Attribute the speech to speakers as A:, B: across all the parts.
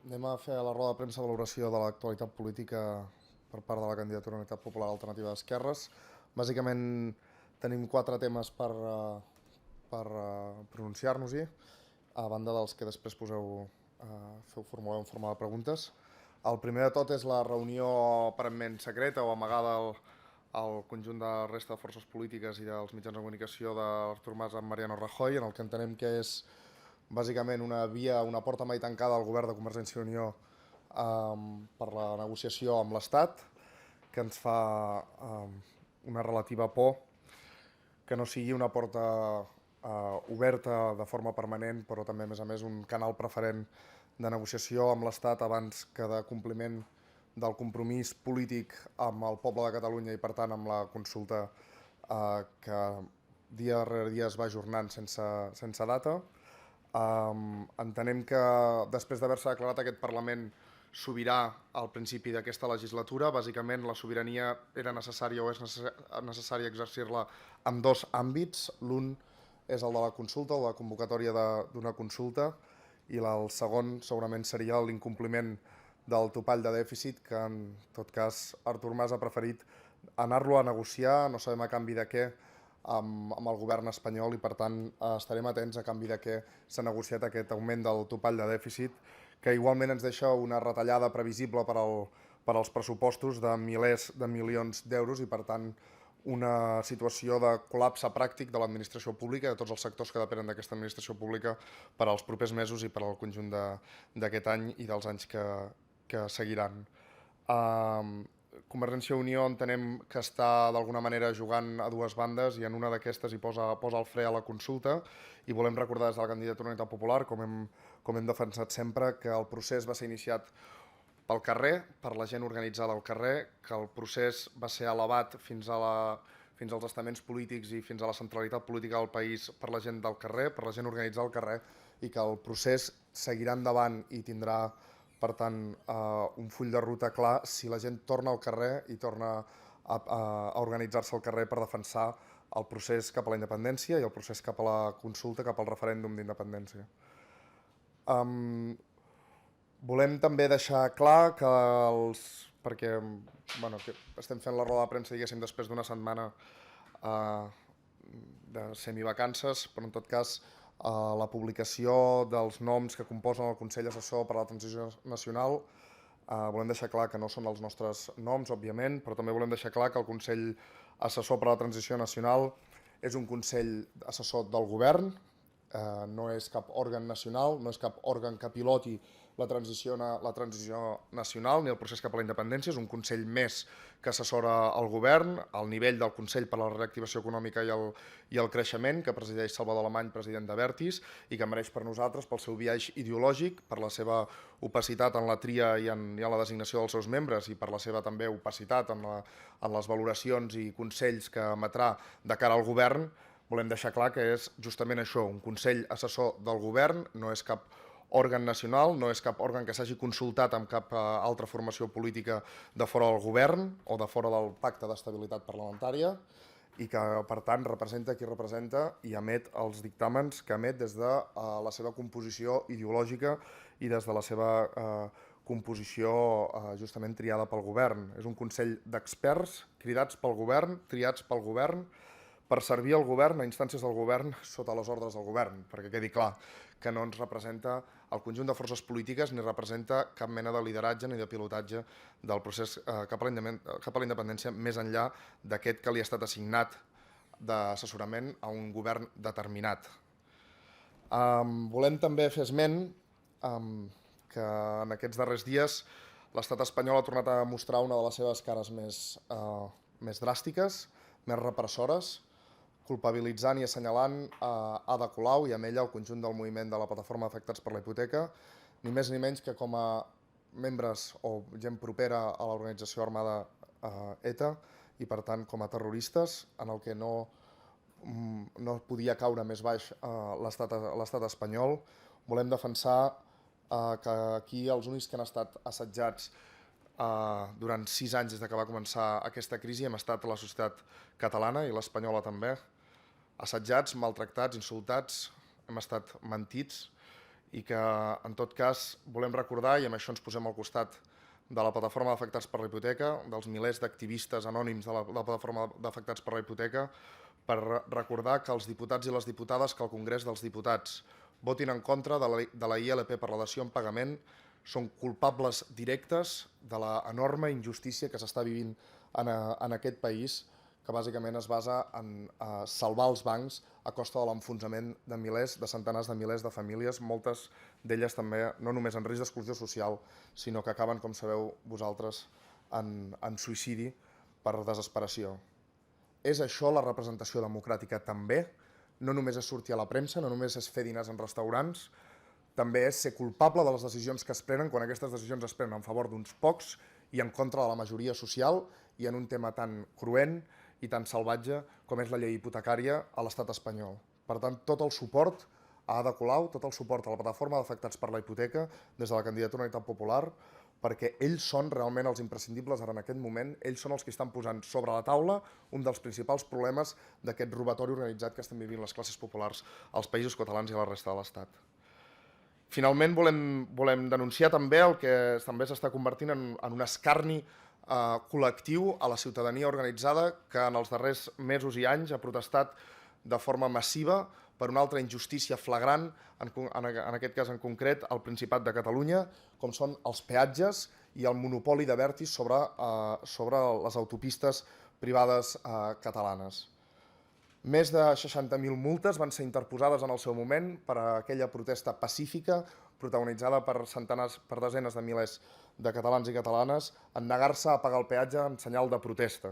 A: Anem a fer la roda de premsa de valoració de l'actualitat política per part de la candidatura Unitat Popular Alternativa d'Esquerres. Bàsicament tenim 4 temes per pronunciar-nos-hi, a banda dels que després formuleu en forma de preguntes. El primer de tot és la reunió aparentment secreta o amagada al conjunt de la resta de forces polítiques i dels mitjans de comunicació d'Artur Mas amb Mariano Rajoy, en el que entenem que és bàsicament una porta mai tancada al govern de Convergència i Unió per la negociació amb l'Estat, que ens fa una relativa por que no sigui una porta oberta de forma permanent, però també, a més, un canal preferent de negociació amb l'Estat abans que de compliment del compromís polític amb el poble de Catalunya i, per tant, amb la consulta que dia rere dia es va ajornant sense data. Entenem que després d'haver-se declarat aquest Parlament sobirà al principi d'aquesta legislatura, bàsicament la sobirania era necessària o és necessària exercir-la en 2 àmbits. L'un és el de la consulta, o de la convocatòria d'una consulta, i el segon segurament seria l'incompliment del topall de dèficit, que en tot cas Artur Mas ha preferit anar-lo a negociar, no sabem a canvi de què, amb el govern espanyol, i per tant estarem atents a canvi de què s'ha negociat aquest augment del topall de dèficit, que igualment ens deixa una retallada previsible per als pressupostos de milers de milions d'euros i, per tant, una situació de col·lapse pràctic de l'administració pública, de tots els sectors que depenen d'aquesta administració pública per als propers mesos i per al conjunt d'aquest any i dels anys que seguiran. Convergència i Unió entenem que està d'alguna manera jugant a 2 bandes i en una d'aquestes hi posa el fre a la consulta, i volem recordar des de la candidatura Unitat Popular, com hem defensat sempre, que el procés va ser iniciat pel carrer, per la gent organitzada al carrer, que el procés va ser elevat fins als estaments polítics i fins a la centralitat política del país per la gent del carrer, per la gent organitzada al carrer, i que el procés seguirà endavant i tindrà, per tant, un full de ruta clar si la gent torna al carrer i torna a organitzar-se al carrer per defensar el procés cap a la independència i el procés cap a la consulta, cap al referèndum d'independència. Volem també deixar clar que perquè estem fent la roda de premsa, diguéssim, després d'una setmana de semivacances, però en tot cas la publicació dels noms que composen el Consell Assessor per a la Transició Nacional, volem deixar clar que no són els nostres noms, òbviament, però també volem deixar clar que el Consell Assessor per a la Transició Nacional és un Consell Assessor del Govern, no és cap òrgan nacional, no és cap òrgan que piloti la transició nacional ni el procés cap a la independència, és un Consell més que assessora el Govern, al nivell del Consell per a la Reactivació Econòmica i el Creixement, que presideix Salvador Alemany, president d'Abertis, i que mereix per nosaltres pel seu biaix ideològic, per la seva opacitat en la tria i en la designació dels seus membres, i per la seva també opacitat en les valoracions i consells que emetrà de cara al Govern. Volem deixar clar que és justament això, un Consell Assessor del Govern, no és cap òrgan nacional, no és cap òrgan que s'hagi consultat amb cap altra formació política de fora del govern o de fora del Pacte d'Estabilitat Parlamentària, i que, per tant, representa qui representa i emet els dictàmens que emet des de la seva composició ideològica i des de la seva composició justament triada pel govern. És un Consell d'experts cridats pel govern, triats pel govern, per servir al govern, a instàncies del govern, sota les ordres del govern, perquè quedi clar que no ens representa el conjunt de forces polítiques ni representa cap mena de lideratge ni de pilotatge del procés cap a la independència, més enllà d'aquest que li ha estat assignat d'assessorament a un govern determinat. Volem també fer esment que en aquests darrers dies l'estat espanyol ha tornat a mostrar una de les seves cares més dràstiques, més repressores, culpabilitzant i assenyalant Ada Colau i amb ella el conjunt del moviment de la Plataforma d'Afectats per la Hipoteca, ni més ni menys que com a membres o gent propera a l'organització armada ETA, i per tant com a terroristes, en el que no podia caure més baix l'estat espanyol. Volem defensar que aquí els únics que han estat assetjats durant 6 anys des que va començar aquesta crisi hem estat la societat catalana i l'espanyola també, assetjats, maltractats, insultats, hem estat mentits, i que, en tot cas, volem recordar, i amb això ens posem al costat de la Plataforma d'Afectats per la Hipoteca, dels milers d'activistes anònims de la Plataforma d'Afectats per la Hipoteca, per recordar que els diputats i les diputades que al Congrés dels Diputats votin en contra de la ILP per la dació en pagament són culpables directes de l'enorme injustícia que s'està vivint en aquest país, que bàsicament es basa en salvar els bancs a costa de l'enfonsament de milers, de centenars de milers de famílies, moltes d'elles també no només en risc d'exclusió social, sinó que acaben, com sabeu vosaltres, en suïcidi per desesperació. És això la representació democràtica també? No només és sortir a la premsa, no només és fer dinars en restaurants, també és ser culpable de les decisions que es prenen quan aquestes decisions es prenen en favor d'uns pocs i en contra de la majoria social i en un tema tan cruent i tan salvatge com és la llei hipotecària a l'estat espanyol. Per tant, tot el suport a Ada Colau, tot el suport a la Plataforma d'Afectats per la Hipoteca des de la candidatura d'Unitat Popular, perquè ells són realment els imprescindibles ara en aquest moment, ells són els que estan posant sobre la taula un dels principals problemes d'aquest robatori organitzat que estan vivint les classes populars als països catalans i a la resta de l'Estat. Finalment, volem denunciar també el que també s'està convertint en un escarni col·lectiu a la ciutadania organitzada que en els darrers mesos i anys ha protestat de forma massiva per una altra injustícia flagrant, en aquest cas en concret, al Principat de Catalunya, com són els peatges i el monopoli d'Abertis sobre les autopistes privades catalanes. Més de 60.000 multes van ser interposades en el seu moment per a aquella protesta pacífica protagonitzada per desenes de milers de catalans i catalanes en negar-se a pagar el peatge en senyal de protesta.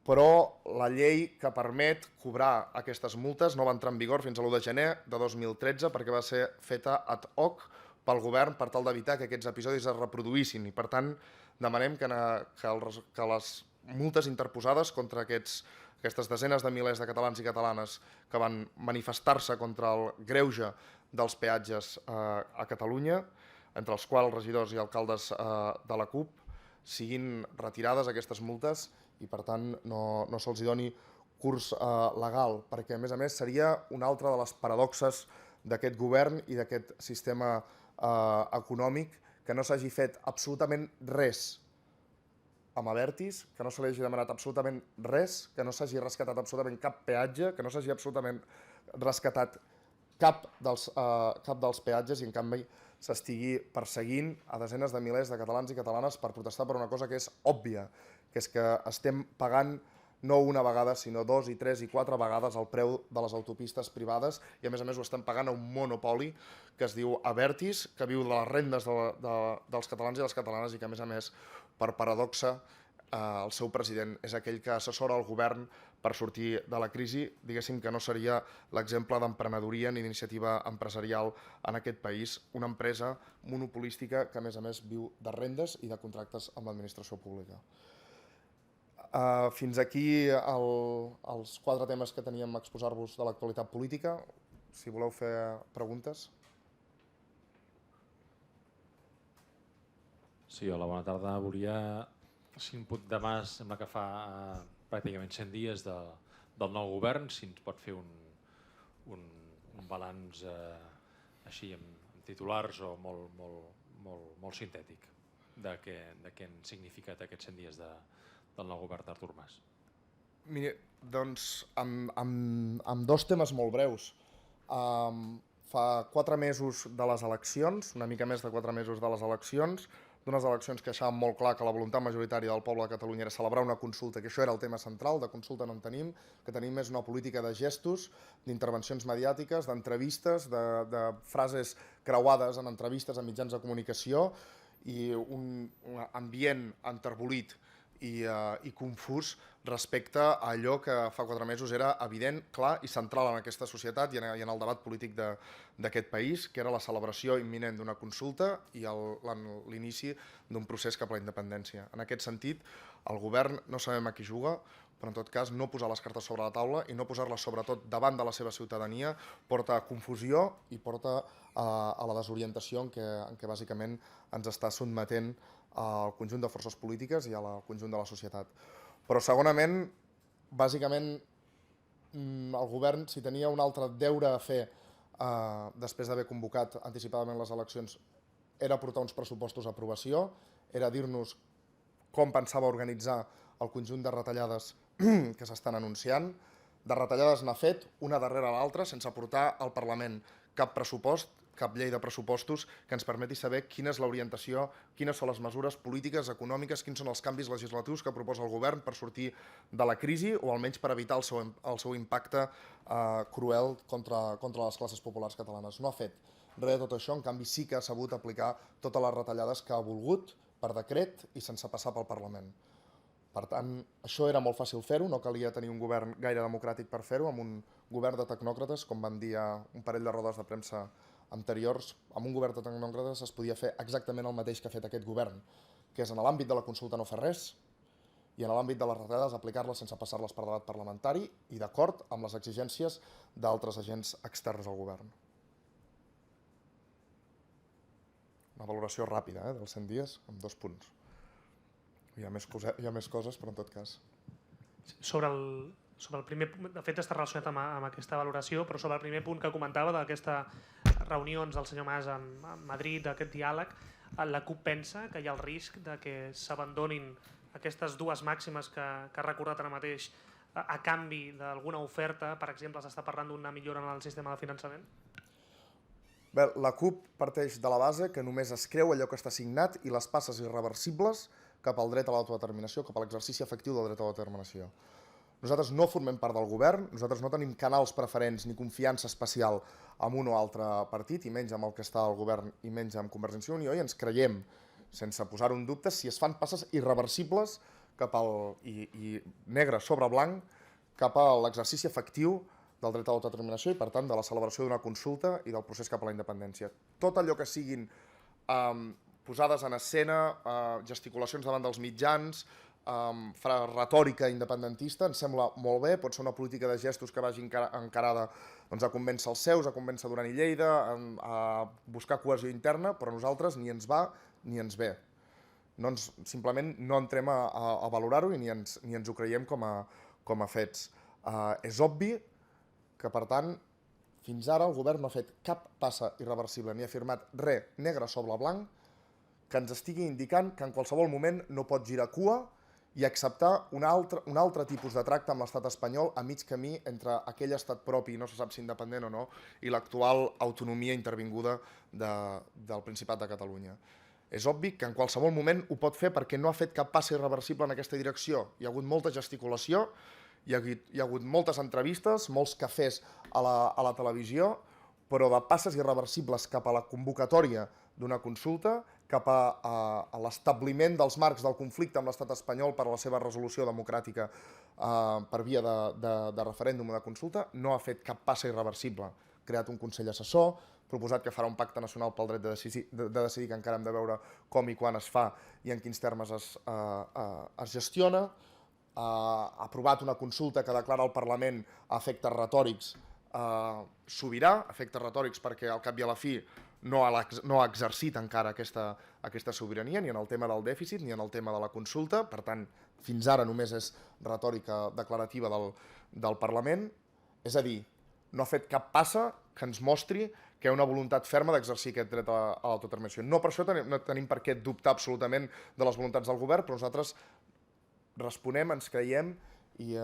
A: Però la llei que permet cobrar aquestes multes no va entrar en vigor fins a l'1 de gener de 2013 perquè va ser feta ad hoc pel govern per tal d'evitar que aquests episodis es reproduïssin i, per tant, demanem que les multes interposades contra aquestes desenes de milers de catalans i catalanes que van manifestar-se contra el greuge dels peatges a Catalunya, entre els quals regidors i alcaldes de la CUP, siguin retirades aquestes multes i, per tant, no se'ls doni curs legal, perquè, a més, seria una altra de les paradoxes d'aquest govern i d'aquest sistema econòmic, que no s'hagi fet absolutament res amb Abertis, que no se li hagi demanat absolutament res, que no s'hagi rescatat absolutament cap peatge, que no s'hagi absolutament rescatat cap dels peatges i, en canvi, s'estigui perseguint a desenes de milers de catalans i catalanes per protestar per una cosa que és òbvia, que és que estem pagant no una vegada, sinó 2 i 3 i 4 vegades el preu de les autopistes privades i, a més, ho estem pagant a un monopoli que es diu Abertis, que viu de les rendes dels catalans i les catalanes i que, a més, per paradoxa, el seu president és aquell que assessora el govern per sortir de la crisi, diguéssim que no seria l'exemple d'emprenedoria ni d'iniciativa empresarial en aquest país, una empresa monopolística que, a més, viu de rendes i de contractes amb l'administració pública. Fins aquí els 4 temes que teníem a exposar-vos de l'actualitat política. Si voleu fer preguntes.
B: Sí, hola, bona tarda. Volia, si em pot demà, sembla que fa pràcticament 100 dies del nou govern, si ens pot fer un balanç així amb titulars o molt sintètic de què han significat aquests 100 dies del nou govern d'Artur Mas.
A: Mira, doncs, amb 2 temes molt breus. Fa 4 mesos de les eleccions, una mica més de 4 mesos de les eleccions, d'unes eleccions que deixaven molt clar que la voluntat majoritària del poble de Catalunya era celebrar una consulta, que això era el tema central, de consulta no en tenim, que tenim és una política de gestos, d'intervencions mediàtiques, d'entrevistes, de frases creuades en entrevistes a mitjans de comunicació i un ambient enterbolit i confús respecte a allò que fa 4 mesos era evident, clar i central en aquesta societat i en el debat polític d'aquest país, que era la celebració imminent d'una consulta i l'inici d'un procés cap a la independència. En aquest sentit, el govern no sabem a qui juga, però en tot cas no posar les cartes sobre la taula i no posar-les sobretot davant de la seva ciutadania porta a confusió i porta a la desorientació en què bàsicament ens està sotmetent al conjunt de forces polítiques i al conjunt de la societat. Però segonament, bàsicament, el govern, si tenia un altre deure a fer després d'haver convocat anticipadament les eleccions, era portar uns pressupostos a aprovació, era dir-nos com pensava organitzar el conjunt de retallades que s'estan anunciant. De retallades n'ha fet una darrere l'altra sense portar al Parlament cap pressupost, cap llei de pressupostos que ens permeti saber quina és l'orientació, quines són les mesures polítiques, econòmiques, quins són els canvis legislatius que proposa el govern per sortir de la crisi o almenys per evitar el seu impacte cruel contra les classes populars catalanes. No ha fet res de tot això, en canvi sí que ha sabut aplicar totes les retallades que ha volgut per decret i sense passar pel Parlament. Per tant, això era molt fàcil fer-ho, no calia tenir un govern gaire democràtic per fer-ho, amb un govern de tecnòcrates, com van dir a un parell de rodes de premsa anteriors, amb un govern de tecnòcrates es podia fer exactament el mateix que ha fet aquest govern, que és en l'àmbit de la consulta no fer res i en l'àmbit de les retallades aplicar-les sense passar-les per debat parlamentari i d'acord amb les exigències d'altres agents externs al govern. Una valoració ràpida dels 100 dies, amb 2 punts. Hi ha més coses, però en tot cas.
C: Sobre el primer punt, de fet està relacionat amb aquesta valoració, però sobre el primer punt que comentava d'aquestes reunions del senyor Mas a Madrid, d'aquest diàleg, la CUP pensa que hi ha el risc de que s'abandonin aquestes dues màximes que ha recordat ara mateix a canvi d'alguna oferta, per exemple, s'està parlant d'una millora en el sistema de finançament?
A: Bé, la CUP parteix de la base que només es creu allò que està signat i les passes irreversibles cap al dret a l'autodeterminació, cap a l'exercici efectiu del dret a l'autodeterminació. Nosaltres no formem part del govern, nosaltres no tenim canals preferents ni confiança especial amb un o altre partit, i menys amb el que està al govern i menys amb Convergència i Unió, i ens creiem, sense posar-ho en dubte, si es fan passes irreversibles i negre sobre blanc cap a l'exercici efectiu del dret a l'autodeterminació i, per tant, de la celebració d'una consulta i del procés cap a la independència. Tot allò que siguin posades en escena, gesticulacions davant dels mitjans, retòrica independentista, ens sembla molt bé, pot ser una política de gestos que vagi encarada a convèncer els seus, a convèncer Duran i Lleida, a buscar cohesió interna, però a nosaltres ni ens va ni ens ve. Simplement no entrem a valorar-ho i ni ens ho creiem com a fets. És obvi que, per tant, fins ara el govern no ha fet cap passa irreversible ni ha firmat res negre sobre blanc que ens estigui indicant que en qualsevol moment no pot girar cua i acceptar un altre tipus de tracte amb l'estat espanyol a mig camí entre aquell estat propi, no se sap si independent o no, i l'actual autonomia intervinguda del Principat de Catalunya. És obvi que en qualsevol moment ho pot fer perquè no ha fet cap passa irreversible en aquesta direcció. Hi ha hagut molta gesticulació, hi ha hagut moltes entrevistes, molts cafès a la televisió, però de passes irreversibles cap a la convocatòria d'una consulta, cap a l'establiment dels marcs del conflicte amb l'estat espanyol per a la seva resolució democràtica per via de referèndum o de consulta, no ha fet cap passa irreversible. Ha creat un Consell Assessor, proposat que farà un pacte nacional pel dret de decidir, que encara hem de veure com i quan es fa i en quins termes es gestiona, ha aprovat una consulta que declara al Parlament a efectes retòrics sobirà, efectes retòrics perquè al cap i a la fi no ha exercit encara aquesta sobirania, ni en el tema del dèficit ni en el tema de la consulta. Per tant, fins ara només és retòrica declarativa del Parlament. És a dir, no ha fet cap passa que ens mostri que hi ha una voluntat ferma d'exercir aquest dret a l'autodeterminació. No per això no tenim per què dubtar absolutament de les voluntats del govern, però nosaltres responem, ens creiem i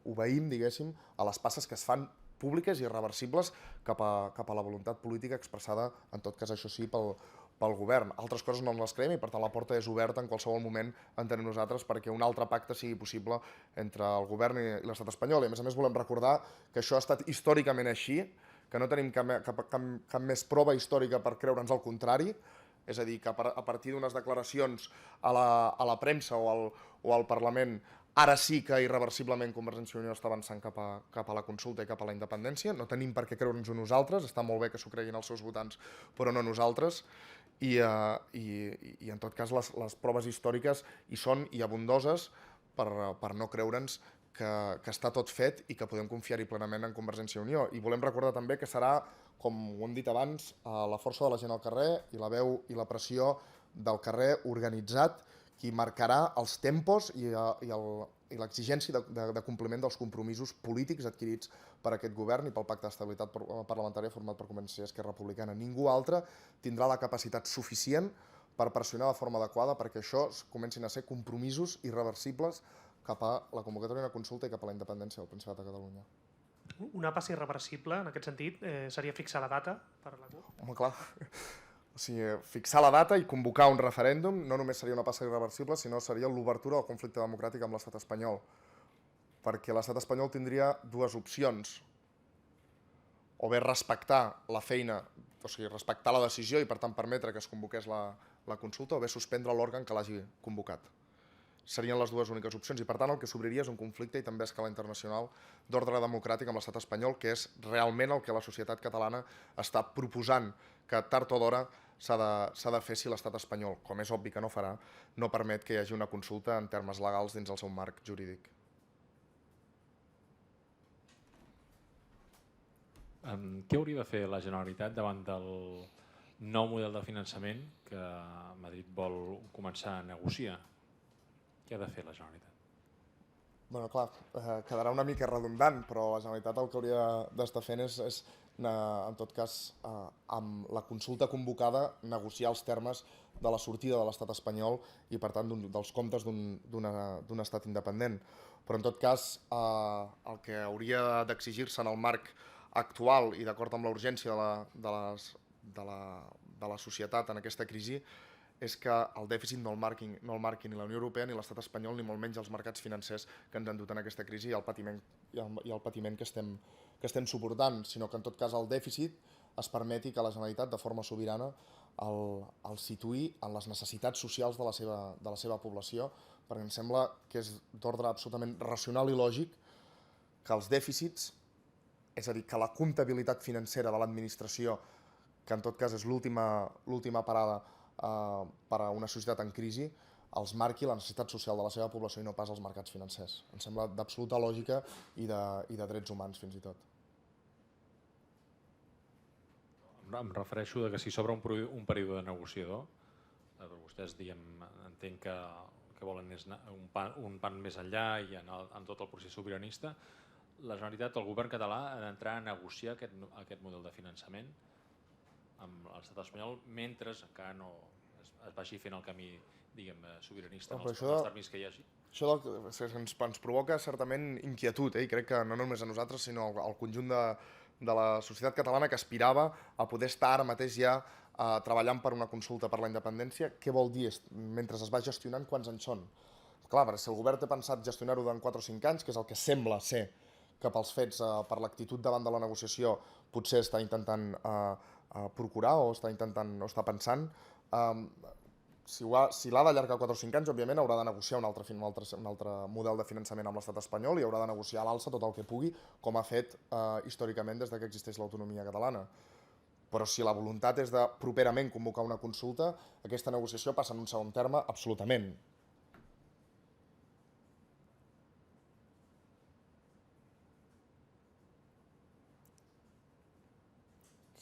A: obeïm, diguéssim, a les passes que es fan públiques i irreversibles cap a la voluntat política expressada, en tot cas, això sí, pel govern. Altres coses no ens les creiem i, per tant, la porta és oberta en qualsevol moment, entenem nosaltres, perquè un altre pacte sigui possible entre el govern i l'estat espanyol. I, a més, volem recordar que això ha estat històricament així, que no tenim cap més prova històrica per creure'ns el contrari, és a dir, que a partir d'unes declaracions a la premsa o al Parlament, ara sí que irreversiblement Convergència i Unió està avançant cap a la consulta i cap a la independència. No tenim per què creure'ns-ho nosaltres, està molt bé que s'ho creguin els seus votants, però no nosaltres. I en tot cas les proves històriques hi són i abundoses per no creure'ns que està tot fet i que podem confiar-hi plenament en Convergència i Unió. I volem recordar també que serà, com ho hem dit abans, la força de la gent al carrer i la veu i la pressió del carrer organitzat qui marcarà els tempos i i l'exigència de compliment dels compromisos polítics adquirits per aquest govern i pel pacte d'estabilitat parlamentària format per Convergència i Esquerra Republicana. Ningú altre tindrà la capacitat suficient per pressionar de forma adequada perquè això comencin a ser compromisos irreversibles cap a la convocatòria d'una consulta i cap a la independència del Principat de Catalunya.
C: Una passa irreversible, en aquest sentit, seria fixar la data per la CUP?
A: Home, clar, o sigui, fixar la data i convocar un referèndum no només seria una passa irreversible, sinó seria l'obertura del conflicte democràtic amb l'estat espanyol. Perquè l'estat espanyol tindria dues opcions. O bé respectar la feina, o sigui, respectar la decisió i per tant permetre que es convoqués la consulta, o bé suspendre l'òrgan que l'hagi convocat. Serien les dues úniques opcions i per tant el que s'obriria és un conflicte i també a escala internacional d'ordre democràtic amb l'estat espanyol, que és realment el que la societat catalana està proposant que tard o d'hora s'ha de fer si l'estat espanyol, com és obvi que no farà, no permet que hi hagi una consulta en termes legals dins el seu marc jurídic.
B: Què hauria de fer la Generalitat davant del nou model de finançament que Madrid vol començar a negociar? Què ha de fer la Generalitat?
A: Bueno, clar, quedarà una mica redundant, però la Generalitat el que hauria d'estar fent és en tot cas, amb la consulta convocada, negociar els termes de la sortida de l'estat espanyol i, per tant, dels comptes d'un estat independent. Però, en tot cas, el que hauria d'exigir-se en el marc actual i d'acord amb la urgència de la societat en aquesta crisi és que el dèficit no el marquin ni la Unió Europea ni l'estat espanyol ni molt menys els mercats financers que ens han dut en aquesta crisi i el patiment que estem suportant, sinó que en tot cas el dèficit es permeti que la Generalitat de forma sobirana el situï en les necessitats socials de la seva població, perquè em sembla que és d'ordre absolutament racional i lògic que els dèficits, és a dir, que la comptabilitat financera de l'administració, que en tot cas és l'última parada per a una societat en crisi, els marqui la necessitat social de la seva població i no pas els mercats financers. Em sembla d'absoluta lògica i de drets humans, fins i tot.
B: Em refereixo que si s'obre un període negociador, vostès entenc que volen un pan més enllà i en tot el procés sobiranista, la Generalitat, el govern català, ha d'entrar a negociar aquest model de finançament amb l'estat espanyol mentre encara no es vagi fent el camí sobiranista en els termes que hi hagi?
A: Això ens provoca certament inquietud, i crec que no només a nosaltres sinó al conjunt de la societat catalana que aspirava a poder estar ara mateix ja treballant per una consulta per la independència. Què vol dir mentre es va gestionant, quants anys són? Clar, si el govern té pensat gestionar-ho en 4 o 5 anys, que és el que sembla ser que pels fets, per l'actitud davant de la negociació, potser està intentant procurar o està pensant, si l'ha d'allargar 4 o 5 anys, òbviament haurà de negociar un altre model de finançament amb l'estat espanyol i haurà de negociar a l'alça tot el que pugui, com ha fet històricament des que existeix l'autonomia catalana. Però si la voluntat és de properament convocar una consulta, aquesta negociació passa en un segon terme absolutament.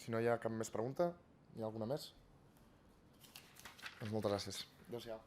A: Si no hi ha cap més pregunta, hi ha alguna més? Doncs moltes gràcies. Adéu-siau.